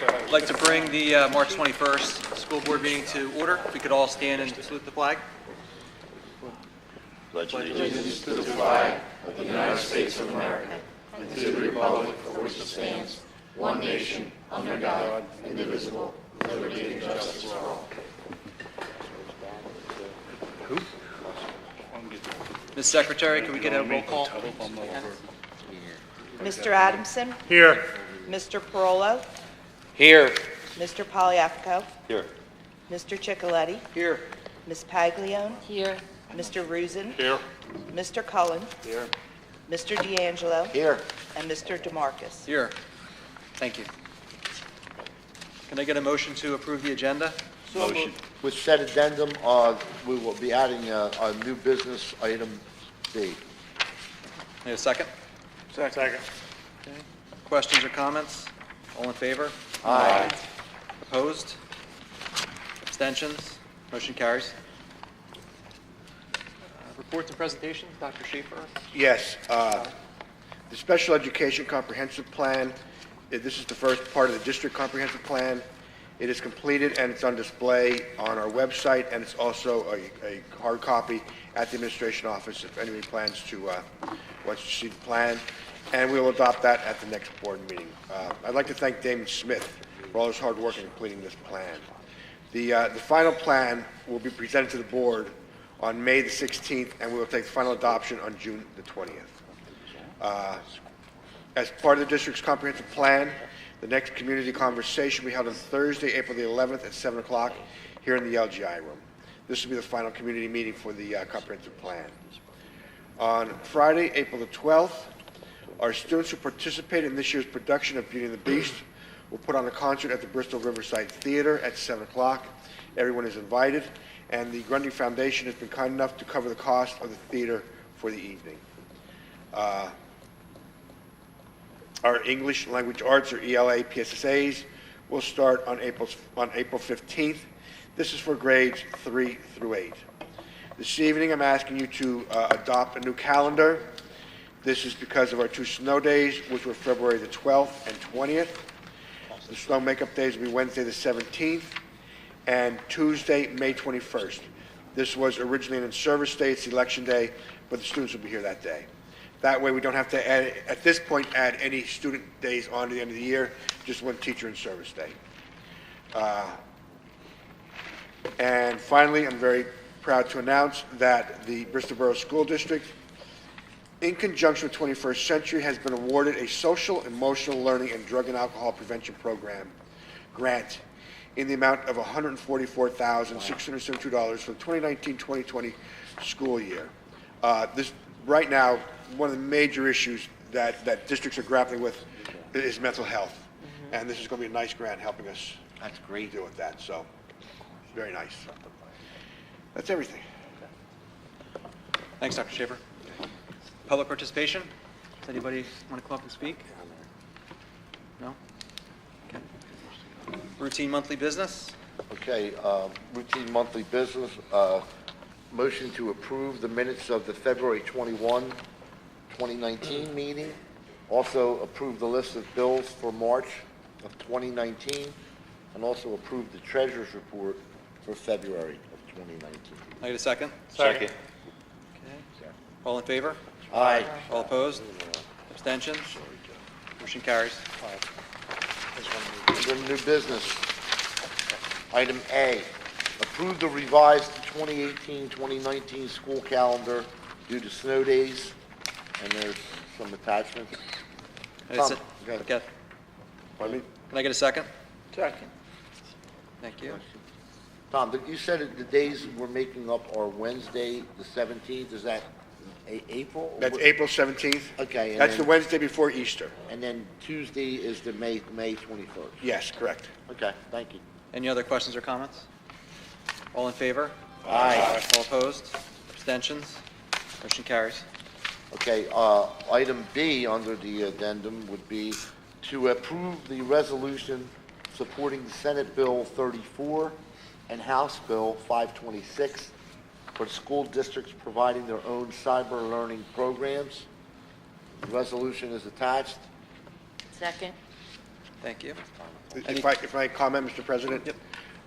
I'd like to bring the March 21st school board meeting to order. If we could all stand and salute the flag. Pledge allegiance to the flag of the United States of America and to the republic for which it stands, one nation, under God, indivisible, with liberty and justice for all. Ms. Secretary, can we get a roll call? Mr. Adamson? Here. Mr. Parolo? Here. Mr. Poliafico? Here. Mr. Ciccoletti? Here. Ms. Paglione? Here. Mr. Rusin? Here. Mr. Cullen? Here. Mr. D'Angelo? Here. And Mr. DeMarcus. Here. Thank you. Can I get a motion to approve the agenda? Motion. With said addendum, we will be adding a new business item B. Need a second? Second. Questions or comments? All in favor? Aye. Opposed? Abstentions? Motion carries. Reports and presentations, Dr. Schaefer. Yes, the Special Education Comprehensive Plan, this is the first part of the District Comprehensive Plan. It is completed and it's on display on our website, and it's also a hard copy at the administration office if anybody plans to, wants to see the plan. And we will adopt that at the next board meeting. I'd like to thank Damon Smith for all his hard work in completing this plan. The final plan will be presented to the board on May the 16th, and we will take final adoption on June the 20th. As part of the district's comprehensive plan, the next community conversation will be held on Thursday, April the 11th at 7 o'clock here in the LGI room. This will be the final community meeting for the comprehensive plan. On Friday, April the 12th, our students who participated in this year's production of Beauty and the Beast will put on a concert at the Bristol Riverside Theater at 7 o'clock. Everyone is invited, and the Grundy Foundation has been kind enough to cover the cost of the theater for the evening. Our English Language Arts, or ELA PSSAs, will start on April 15th. This is for grades 3 through 8. This evening, I'm asking you to adopt a new calendar. This is because of our 2 snow days, which were February the 12th and 20th. The snow makeup days will be Wednesday the 17th and Tuesday, May 21st. This was originally an in-service day, it's election day, but the students will be here that day. That way we don't have to add, at this point, add any student days on to the end of the year, just one teacher in service day. And finally, I'm very proud to announce that the Bristol Borough School District, in conjunction with 21st Century, has been awarded a Social, Emotional Learning, and Drug and Alcohol Prevention Program grant in the amount of $144,672 for the 2019-2020 school year. This, right now, one of the major issues that districts are grappling with is mental health. And this is going to be a nice grant helping us That's great. deal with that. So, very nice. That's everything. Thanks, Dr. Schaefer. Public participation? Does anybody want to come up and speak? No? Okay. Routine monthly business? Okay, routine monthly business, motion to approve the minutes of the February 21, 2019 meeting. Also approve the list of bills for March of 2019, and also approve the treasurer's report for February of 2019. I get a second? Second. Okay. All in favor? Aye. All opposed? Abstentions? Motion carries. Under new business, item A, approve the revised 2018-2019 school calendar due to snow days, and there's some attachments. Is it- Go ahead. Okay. Pardon me? Can I get a second? Second. Thank you. Tom, you said that the days we're making up are Wednesday, the 17th, is that April? That's April 17th. Okay. And That's then, the Wednesday before Easter. And then Tuesday is the May 21st. Yes, correct. Okay, thank you. Any other questions or comments? All in favor? Aye. All opposed? Abstentions? Motion carries. Okay, item B under the addendum would be to approve the resolution supporting Senate Bill 34 and House Bill 526 for school districts providing their own cyber learning programs. The resolution is attached. Second. Thank you. If I comment, Mr. President?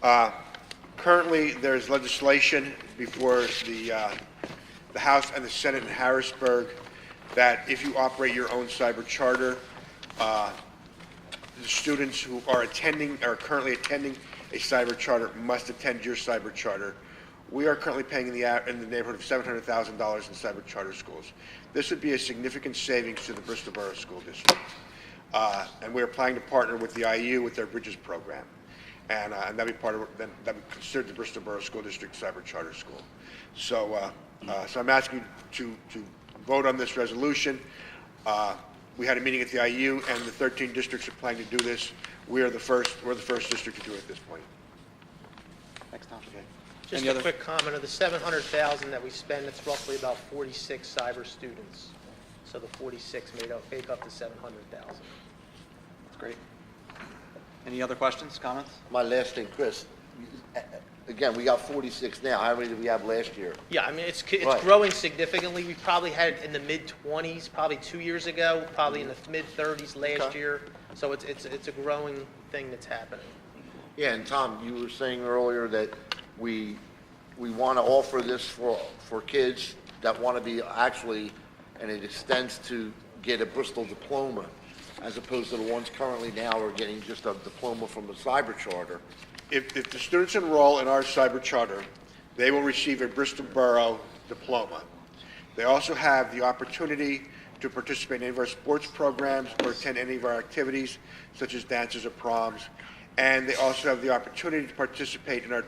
Yep. Currently, there's legislation before the House and the Senate in Harrisburg that if you operate your own cyber charter, the students who are currently attending a cyber charter must attend your cyber charter. We are currently paying in the neighborhood of $700,000 in cyber charter schools. This would be a significant savings to the Bristol Borough School District. And we're planning to partner with the IU with their Bridges program. And that'd be that'd be considered the Bristol Borough School District Cyber Charter School. So I'm asking you to vote on this resolution. We had a meeting at the IU, and the 13 districts are planning to do this. We're the first district to do it at this point. Thanks, Tom. Just Any a other- quick comment, of the 700,000 that we spend, it's roughly about 46 cyber students. So the 46 make up the 700,000. That's great. Any other questions, comments? My last thing, Chris, again, we got 46 now. How many did we have last year? Yeah, I mean, it's Right. growing significantly. We probably had it in the mid-20s, probably 2 years ago, probably in the mid-30s last Okay. year. So it's a growing thing that's happening. Yeah, and Tom, you were saying earlier that we want to offer this for kids that want to be actually, and it extends to get a Bristol diploma, as opposed to the ones currently now are getting just a diploma from the cyber charter. If the students enroll in our cyber charter, they will receive a Bristol Borough diploma. They also have the opportunity to participate in any of our sports programs or attend any of our activities, such as dances or proms. And they also have the opportunity to participate in our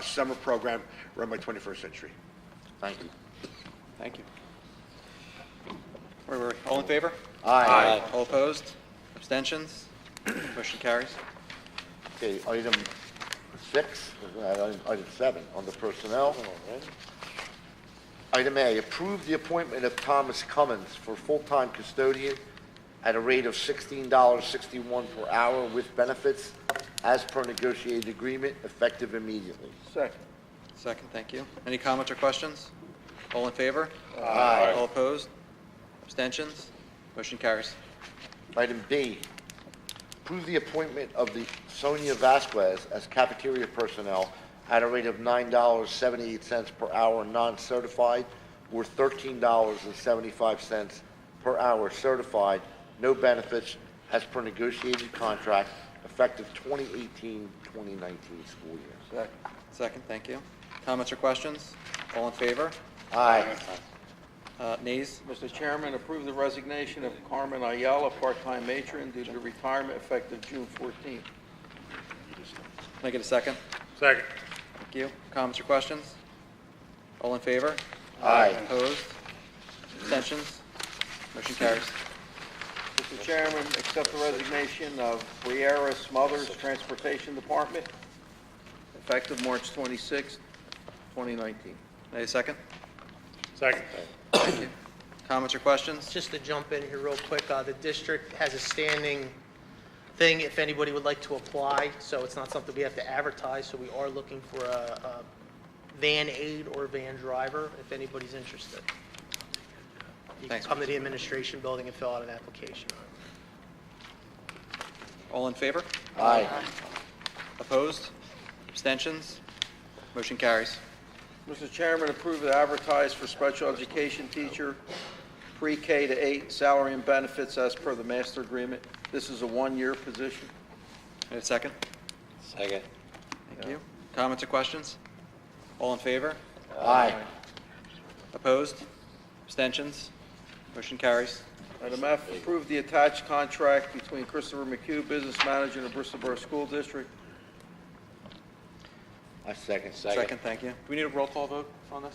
summer program run by 21st Century. Thank you. Thank you. Wait. All in favor? Aye. All opposed? Abstentions? Motion carries. Okay, item 6, item 7, under personnel. Item A, approve the appointment of Thomas Cummins for full-time custodian at a rate of $16.61 per hour with benefits as per negotiated agreement, effective immediately. Second, thank you. Any comments or questions? All in favor? Aye. All opposed? Abstentions? Motion carries. Item B, approve the appointment of the Sonia Vasquez as cafeteria personnel at a rate of $9.78 per hour non-certified, or $13.75 per hour certified, no benefits, as per negotiated contract, effective 2018-2019 school year. Second, thank you. Comments or questions? All in favor? Aye. Nays? Mr. Chairman, approve the resignation of Carmen Ayala, part-time matron, due to retirement effective June 14th. Can I get a second? Second. Thank you. Comments or questions? All in favor? Aye. Opposed? Abstentions? Motion carries. Mr. Chairman, accept the resignation of Briera Smothers, Transportation Department, effective March 26th, 2019. May I have a second? Second. Thank you. Comments or questions? Just to jump in here real quick, the district has a standing thing if anybody would like to apply, so it's not something we have to advertise, so we are looking for a van aide or van driver if anybody's interested. You can Thanks. come to the administration building and fill out an application. All in favor? Aye. Opposed? Abstentions? Motion carries. Mr. Chairman, approve to advertise for special education teacher, pre-K to 8, salary and benefits as per the master agreement. This is a one-year position. May I have a second? Second. Thank you. Comments or questions? All in favor? Aye. Opposed? Abstentions? Motion carries. Item F, approve the attached contract between Christopher McHugh, business manager, and the Bristol Borough School District. I second. Second, thank you. Do we need a roll call vote on this?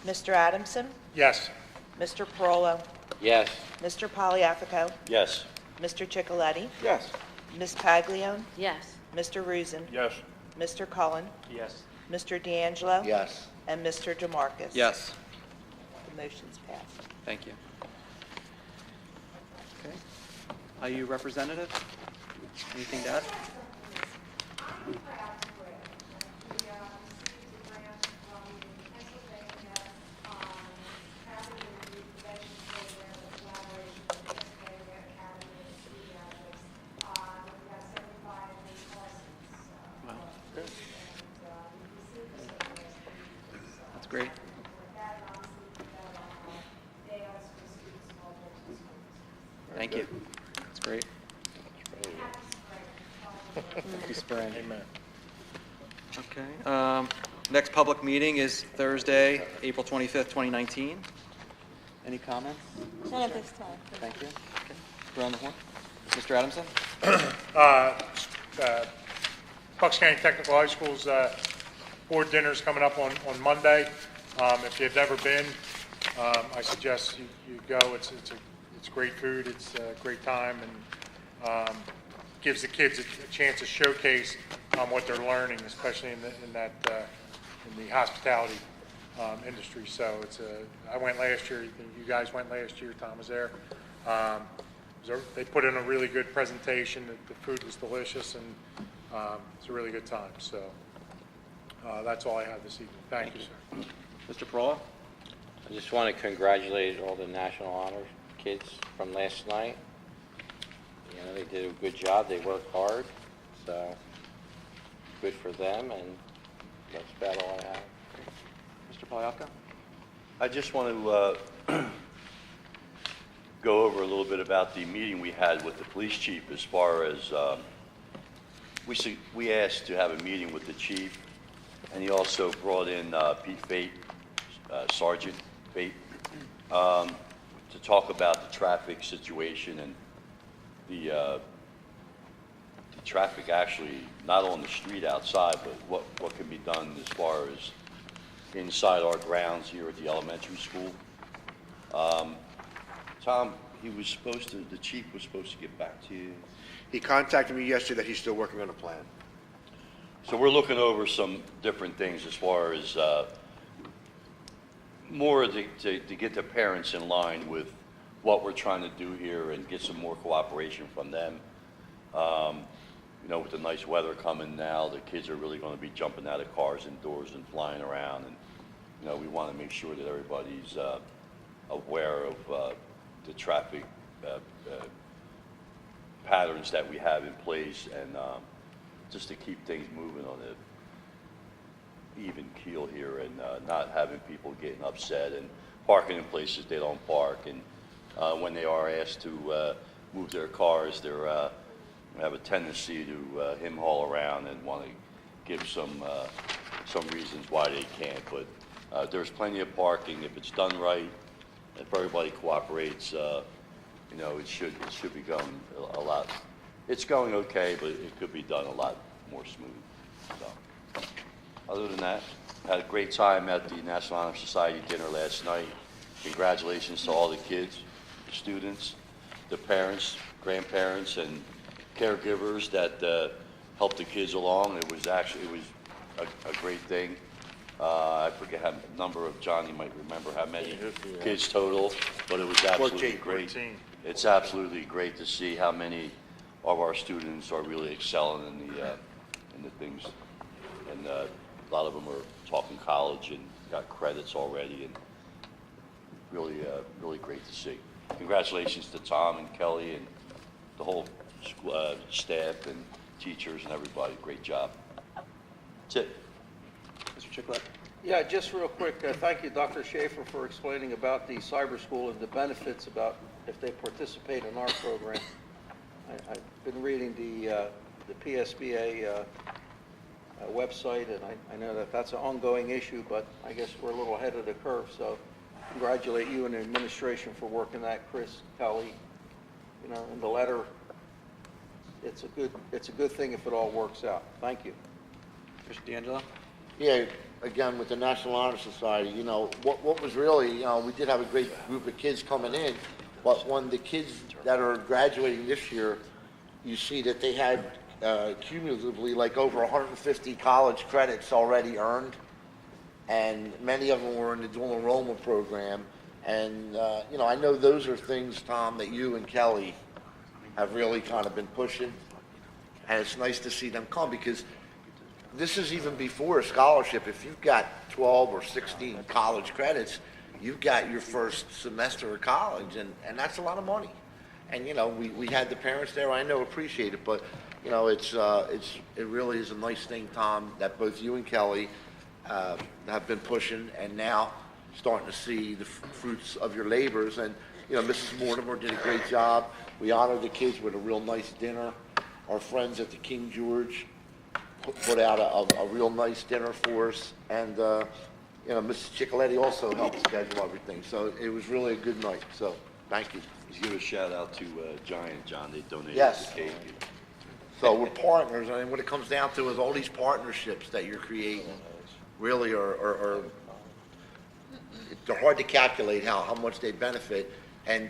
Mr. Adamson? Yes. Mr. Parolo? Yes. Mr. Poliafico? Yes. Mr. Chicoletti? Yes. Ms. Paglione? yes, Mr. Rusin? Yes. Mr. Cullen? Yes. Mr. D'Angelo? Yes. And Mr. DeMarcus? Yes. The motion's passed. Thank you. Okay. IU representative? Anything to add? Thank you. That's great. Happy spraying. Amen. Okay. Next public meeting is Thursday, April 25th, 2019. Any comments? None at this time. Thank you. Okay. Around the horn. Mr. Adamson? Bucks County Technical High School's board dinner's coming up on Monday. If you've never been, I suggest you go. It's great food, it's a great time, and gives the kids a chance to showcase what they're learning, especially in the hospitality industry. So I went last year, you guys went last year, Tom was there. They put in a really good presentation, the food was delicious, and it's a really good time. So that's all I have this evening. Thank you, sir. Mr. Perola? I just want to congratulate all the National Honor kids from last night. You know, they did a good job. They worked hard, so good for them, and that's about all I have. Mr. Polyaka? I just want to go over a little bit about the meeting we had with the police chief as far as we asked to have a meeting with the chief, and he also brought in Pete Fate, Sergeant Fate, to talk about the traffic situation and the traffic actually not on the street outside, but what can be done as far as inside our grounds here at the elementary school. Tom, the chief was supposed to get back to you. He contacted me yesterday that he's still working on a plan. So we're looking over some different things as far as more to get the parents in line with what we're trying to do here and get some more cooperation from them. You know, with the nice weather coming now, the kids are really going to be jumping out of cars indoors and flying around. And, you know, we want to make sure that everybody's aware of the traffic patterns that we have in place, and just to keep things moving on an even keel here, and not having people getting upset and parking in places they don't park. And when they are asked to move their cars, they have a tendency to hem-haul around and want to give some reasons why they can't. But there's plenty of parking if it's done right. If everybody cooperates, you know, it should be going a lot. It's going okay, but it could be done a lot more smooth. So, other than that, had a great time at the National Honor Society dinner last night. Congratulations to all the kids, the students, the parents, grandparents, and caregivers that helped the kids along. It was a great thing. I forget how number of, Johnny might remember how many kids total, but it was absolutely great. 14. It's absolutely great to see how many of our students are really excelling in the things, and a lot of them are talking college and got credits already, and really great to see. Congratulations to Tom and Kelly and the whole school, staff and teachers and everybody. Great job. That's it. Mr. Chiclet? Yeah, just real quick, thank you, Dr. Schaefer, for explaining about the cyber school and the benefits about if they participate in our program. I've been reading the PSBA website, and I know that that's an ongoing issue, but I guess we're a little ahead of the curve, so congratulate you and the administration for working that, Chris, Kelly, you know, in the letter. It's a good thing if it all works out. Thank you. Mr. D'Angelo? Yeah, again, with the National Honor Society, you know, what was really, you know, we did have a great group of kids coming in, but when the kids that are graduating this year, you see that they had cumulatively like over 150 college credits already earned, and many of them were in the dual enrollment program. And, you know, I know those are things, Tom, that you and Kelly have really kind of been pushing, and it's nice to see them come, because this is even before a scholarship. If you've got 12 or 16 college credits, you've got your first semester of college, and that's a lot of money. And, you know, we had the parents there, I know, appreciate it, but, you know, it really is a nice thing, Tom, that both you and Kelly have been pushing, and now, starting to see the fruits of your labors. And, you know, Mrs. Mortimer did a great job. We honored the kids with a real nice dinner. Our friends at the King George put out a real nice dinner for us. And, you know, Mrs. Ciccoletti also helped schedule everything. So it was really a good night. So thank you. Let's give a shout out to Giant, John, they donated Yes. the cake. So we're partners, and what it comes down to is all these partnerships that you're creating really are they're hard to calculate how much they benefit. And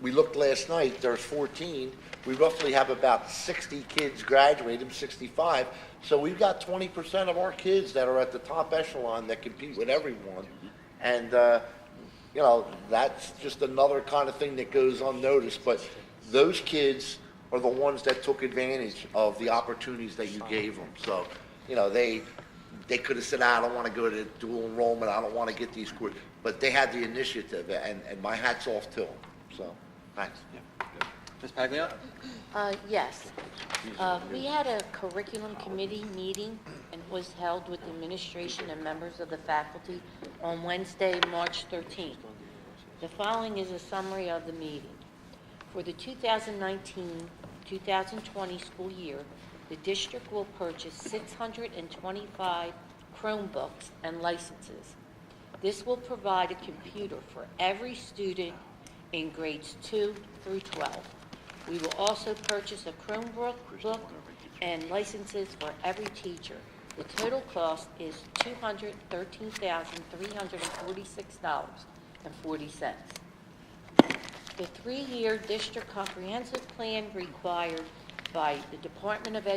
we looked last night, there's 14. We roughly have about 60 kids graduating, 65. So we've got 20% of our kids that are at the top echelon that compete with everyone. And, you know, that's just another kind of thing that goes unnoticed. But those kids are the ones that took advantage of the opportunities that you gave them. So, you know, they could have said, I don't want to go to dual enrollment, I don't want to get these courses, but they had the initiative, and my hat's off to them. So, thanks. Ms. Paglione? Yes. We had a curriculum committee meeting and it was held with the administration and members of the faculty on Wednesday, March 13th. The following is a summary of the meeting. For the 2019-2020 school year, the district will purchase 625 Chromebooks and licenses. This will provide a computer for every student in grades 2 through 12. We will also purchase a Chromebook book and licenses for every teacher. The total cost is $213,346.40. The 3-year district comprehensive plan required by the Department of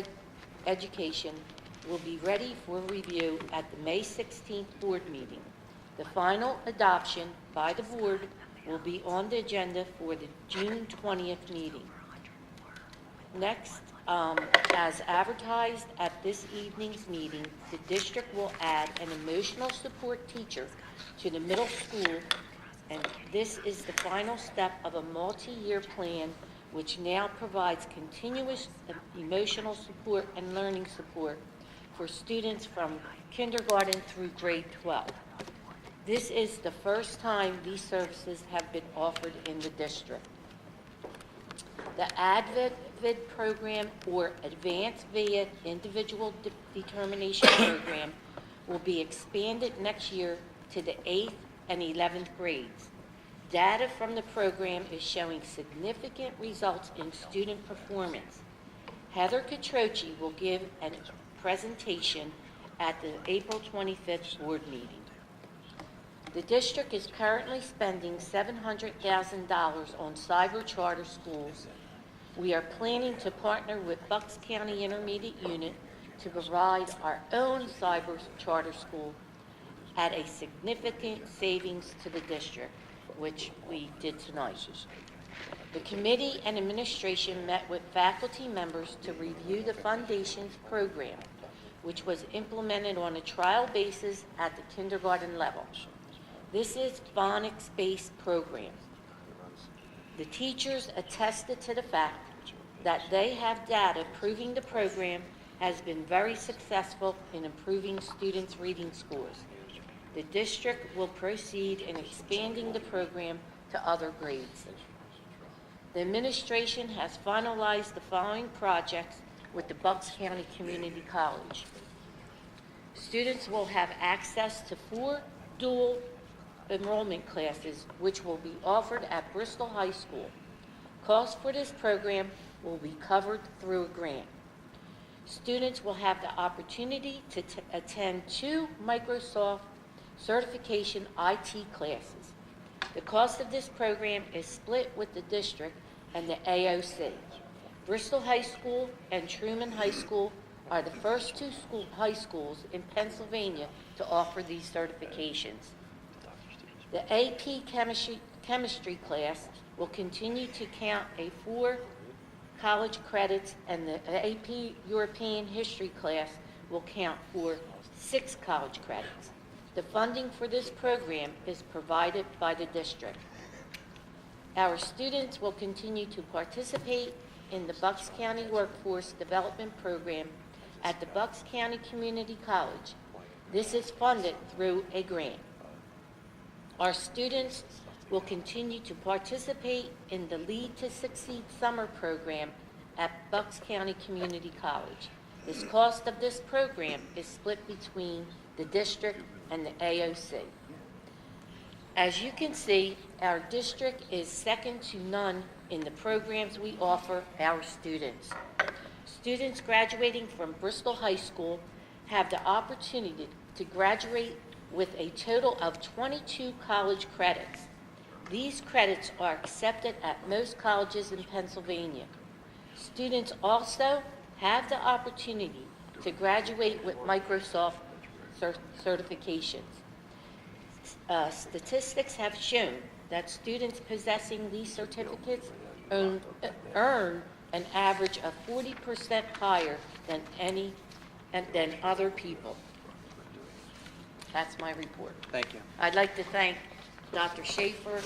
Education will be ready for review at the May 16th board meeting. The final adoption by the board will be on the agenda for the June 20th meeting. Next, as advertised at this evening's meeting, the district will add an emotional support teacher to the middle school, and this is the final step of a multi-year plan which now provides continuous emotional support and learning support for students from kindergarten through grade 12. This is the first time these services have been offered in the district. The ADVID program, or Advanced via Individual Determination Program, will be expanded next year to the 8th and 11th grades. Data from the program is showing significant results in student performance. Heather Catroci will give a presentation at the April 25th board meeting. The district is currently spending $700,000 on cyber charter schools. We are planning to partner with Bucks County Intermediate Unit to provide our own cyber charter school at a significant savings to the district, which we did tonight. The committee and administration met with faculty members to review the Foundations program, which was implemented on a trial basis at the kindergarten level. This is phonics-based program. The teachers attested to the fact that they have data proving the program has been very successful in improving students' reading scores. The district will proceed in expanding the program to other grades. The administration has finalized the following projects with the Bucks County Community College. Students will have access to 4 dual enrollment classes, which will be offered at Bristol High School. Costs for this program will be covered through a grant. Students will have the opportunity to attend 2 Microsoft certification IT classes. The cost of this program is split with the district and the AOC. Bristol High School and Truman High School are the first 2 high schools in Pennsylvania to offer these certifications. The AP chemistry class will continue to count a 4 college credits, and the AP European history class will count for 6 college credits. The funding for this program is provided by the district. Our students will continue to participate in the Bucks County Workforce Development Program at the Bucks County Community College. This is funded through a grant. Our students will continue to participate in the Lead to Succeed summer program at Bucks County Community College. The cost of this program is split between the district and the AOC. As you can see, our district is second to none in the programs we offer our students. Students graduating from Bristol High School have the opportunity to graduate with a total of 22 college credits. These credits are accepted at most colleges in Pennsylvania. Students also have the opportunity to graduate with Microsoft certifications. Statistics have shown that students possessing these certificates earn an average of 40% higher than other people. That's my report. Thank you. I'd like to thank Dr. Schaefer,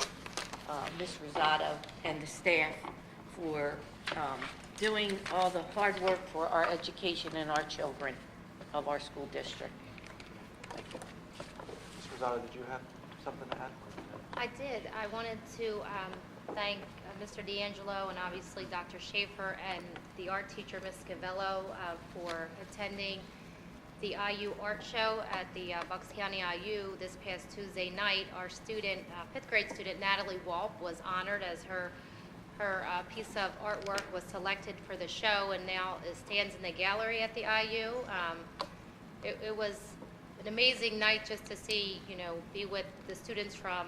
Ms. Rosado, and the staff for doing all the hard work for our education and our children of our school district. Thank you. Ms. Rosado, did you have something to add? I did. I wanted to thank Mr. D'Angelo and obviously Dr. Schaefer and the art teacher, Ms. Scavello, for attending the IU art show at the Bucks County IU this past Tuesday night. Our student, fifth grade student Natalie Walp, was honored as her piece of artwork was selected for the show and now stands in the gallery at the IU. It was an amazing night just to see, be with the students from,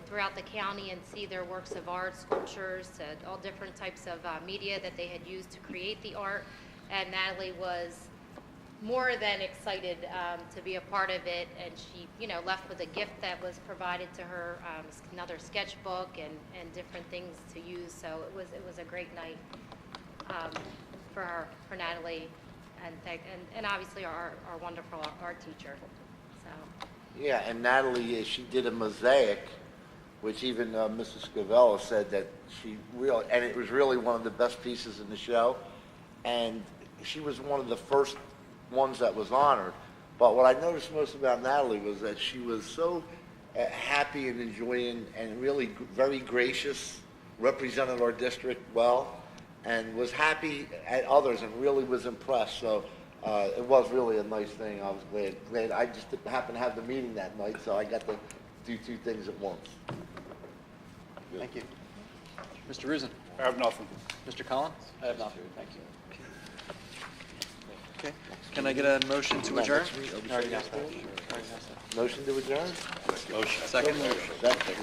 throughout the county and see their works of art, sculptures, all different types of media that they had used to create the art. And Natalie was more than excited to be a part of it, and she, left with a gift that was provided to her, another sketchbook and different things to use. So it was a great night for Natalie, and obviously our wonderful art teacher. So. Yeah, and Natalie, she did a mosaic, which even Mrs. Scavello said that and it was really one of the best pieces in the show, and she was one of the first ones that was honored. But what I noticed most about Natalie was that she was so happy and enjoying and really very gracious, represented our district well, and was happy at others and really was impressed. So it was really a nice thing. I was glad. I just happened to have the meeting that night, so I got to do two things at once. Thank you. Mr. Rusin? I have nothing. Mr. Collins? I have nothing. Thank you. Okay. Can I get a motion to adjourn? Already asked that. Motion to adjourn? Second? Second.